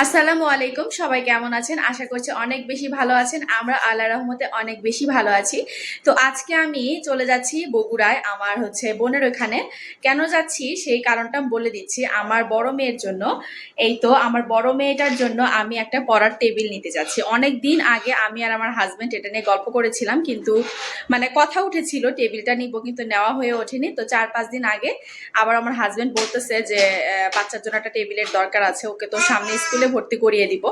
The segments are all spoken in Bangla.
আসসালামু আলাইকুম। সবাই কেমন আছেন? আশা করছি অনেক বেশি ভালো আছেন। আমরা আল্লাহর রহমতে অনেক বেশি ভালো আছি। তো আজকে আমি চলে যাচ্ছি বগুড়ায় আমার বোনের ওখানে। কেন যাচ্ছি সেই কারণটা বলে দিচ্ছি। আমার বড় মেয়ের জন্য, এই তো আমার বড় মেয়েটার জন্য আমি একটা পড়ার টেবিল নিতে যাচ্ছি। অনেক দিন আগে আমি আর আমার হাজবেন্ড এটা নিয়ে গল্প করেছিলাম, কিন্তু কথা উঠেছিল টেবিলটা নিব, কিন্তু নেওয়া হয়ে ওঠেনি। তো 4-5 দিন আগে আবার আমার হাজবেন্ড বলতেছে যে বাচ্চার জন্য একটা টেবিলের দরকার আছে, ওকে তো সামনে স্কুলে ভর্তি করিয়ে দিব।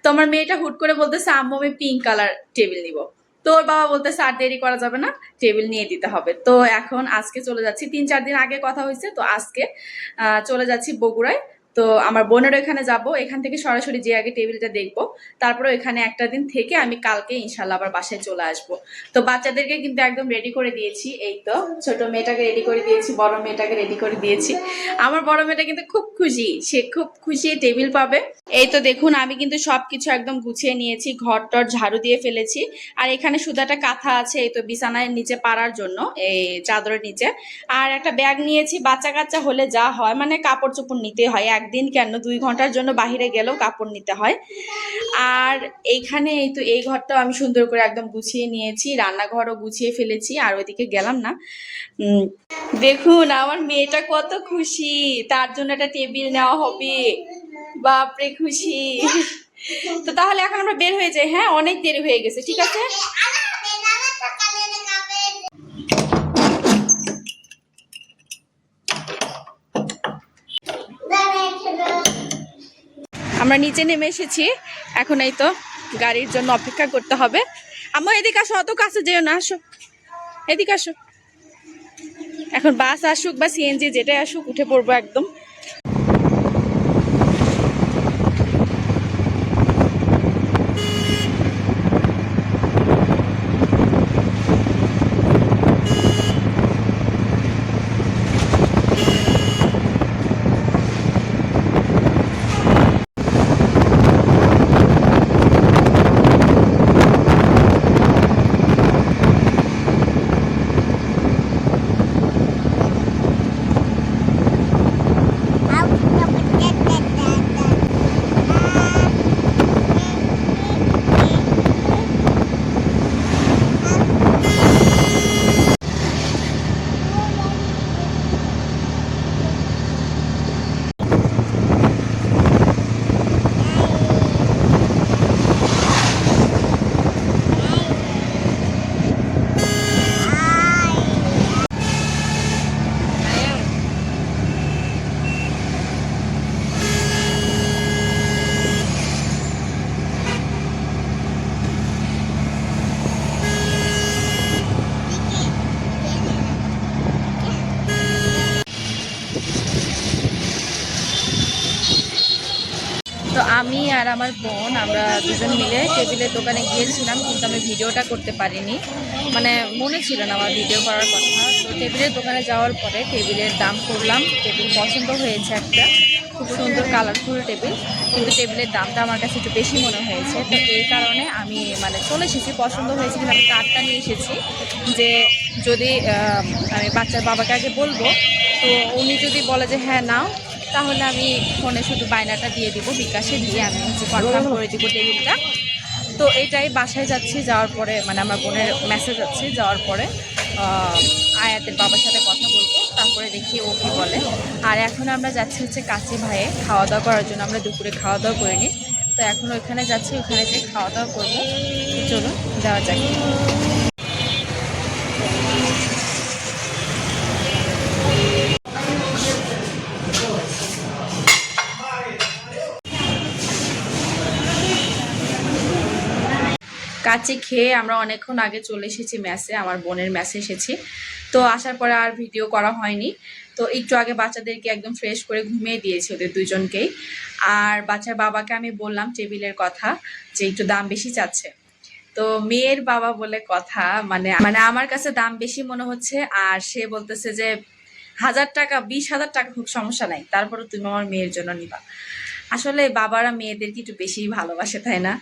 তো আমার মেয়েটা হুট করে বলতেছে আম্মু আমি পিঙ্ক কালার টেবিল নিব। তো ওর বাবা বলতেছে আর দেরি করা যাবে না, টেবিল নিয়ে দিতে হবে। তো এখন আজকে চলে যাচ্ছি, 3-4 দিন আগে কথা হয়েছে, তো আজকে চলে যাচ্ছি বগুড়ায়। তো আমার বোনের এখানে যাব, এখান থেকে সরাসরি যে আগে টেবিলটা দেখবো, তারপরে এখানে একটা দিন থেকে আমি কালকে ইনশাল্লাহ আবার বাসায় চলে আসব। তো বাচ্চাদেরকে কিন্তু একদম রেডি করে দিয়েছি, এই তো ছোট মেয়েটাকে রেডি করে দিয়েছি, বড় মেয়েটাকে রেডি করে দিয়েছি। আমার বড় মেয়েটা কিন্তু খুব খুশি, সে খুব খুশি টেবিল পাবে। এই তো দেখুন আমি কিন্তু সবকিছু একদম গুছিয়ে নিয়েছি, ঘর টর ঝাড়ু দিয়ে ফেলেছি। আর এখানে শুধু একটা কাঁথা আছে, এই তো বিছানার নিচে পাড়ার জন্য, এই চাদরের নিচে। আর একটা ব্যাগ নিয়েছি, বাচ্চা কাচ্চা হলে যা হয় কাপড় চোপড় নিতে হয়, একদিন কেন 2 ঘন্টার জন্য বাহিরে গেলেও কাপড় নিতে হয়। আর এইখানে এই তো এই ঘরটাও আমি সুন্দর করে একদম গুছিয়ে নিয়েছি, রান্নাঘরও গুছিয়ে ফেলেছি। আর ওইদিকে গেলাম না। দেখুন আমার মেয়েটা কত খুশি, তার জন্য একটা টেবিল নেওয়া হবে। বাপরে খুশি। তো তাহলে এখন আমরা বের হয়ে যাই। হ্যাঁ, অনেক দেরি হয়ে গেছে, ঠিক আছে। আমরা নিচে নেমে এসেছি, এখন এই তো গাড়ির জন্য অপেক্ষা করতে হবে। আম্মু এদিকে আসো, অত কাছে যেও না, আসো এদিকে আসো। এখন বাস আসুক বা সিএনজি যেটাই আসুক, উঠে পড়বো একদম। তো আমি আর আমার বোন আমরা দুজন মিলে টেবিলের দোকানে গিয়েছিলাম, কিন্তু আমি ভিডিওটা করতে পারিনি, মনে ছিল না আমার ভিডিও করার কথা। তো টেবিলের দোকানে যাওয়ার পরে টেবিলের দাম করলাম, টেবিল পছন্দ হয়েছে একটা খুব সুন্দর কালারফুল টেবিল, কিন্তু টেবিলের দামটা আমার কাছে একটু বেশি মনে হয়েছে। তো এই কারণে আমি চলে এসেছি, পছন্দ হয়েছে, কিন্তু আমি কার্ডটা নিয়ে এসেছি যে যদি আমি বাচ্চার বাবাকে আগে বলবো, তো উনি যদি বলে যে হ্যাঁ নাও, তাহলে আমি ফোনে শুধু বায়নাটা দিয়ে দিব, বিকাশে দিয়ে আমি কনফার্ম করে দিব টেবিলটা। তো এটাই বাসায় যাচ্ছি, যাওয়ার পরে আমার বোনের মেসেজ আছে, যাওয়ার পরে আয়াতের বাবার সাথে কথা বলবো, তারপরে দেখি ও কী বলে। আর এখন আমরা যাচ্ছি কাচি ভাইয়ে খাওয়া দাওয়া করার জন্য, আমরা দুপুরে খাওয়া দাওয়া করিনি। তো এখন ওইখানে যাচ্ছি, ওখানে যে খাওয়া দাওয়া করবো। চলুন যাওয়া যাক। কাচি খেয়ে আমরা অনেকক্ষণ আগে চলে এসেছি ম্যাসে, আমার বোনের ম্যাসে এসেছি। তো আসার পরে আর ভিডিও করা হয়নি। তো একটু আগে বাচ্চাদেরকে একদম ফ্রেশ করে ঘুমিয়ে দিয়েছি, ওদের দুজনকেই। আর বাচ্চার বাবাকে আমি বললাম টেবিলের কথা, যে একটু দাম বেশি চাচ্ছে। তো মেয়ের বাবা বলে কথা, আমার কাছে দাম বেশি মনে হচ্ছে, আর সে বলতেছে যে 1000 টাকা 20,000 টাকা খুব সমস্যা নাই, তারপরে তুমি আমার মেয়ের জন্য নিবা। আসলে বাবারা মেয়েদেরকে একটু বেশি ভালোবাসে, তাই না?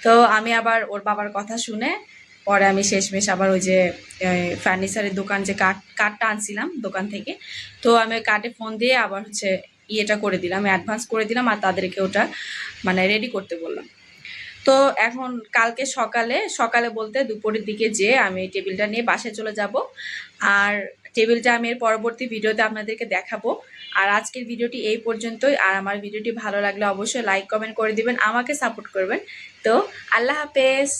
তো আমি আবার ওর বাবার কথা শুনে পরে আমি শেষমেশ আবার ওই যে ফার্নিচারের দোকান, যে কাঠটা আনছিলাম দোকান থেকে, তো আমি ওই কার্ডে ফোন দিয়ে আবার ইয়েটা করে দিলাম, অ্যাডভান্স করে দিলাম আর তাদেরকে ওটা মানে রেডি করতে বললাম। তো এখন কালকে সকালে সকালে বলতে দুপুরের দিকে যেয়ে আমি টেবিলটা নিয়ে বাসায় চলে যাব। আর টেবিলটা আমি এর পরবর্তী ভিডিওতে আপনাদেরকে দেখাবো। আর আজকের ভিডিওটি এই পর্যন্তই। আর আমার ভিডিওটি ভালো লাগলে অবশ্যই লাইক কমেন্ট করে দিবেন, আমাকে সাপোর্ট করবেন। তো আল্লাহ হাফেজ।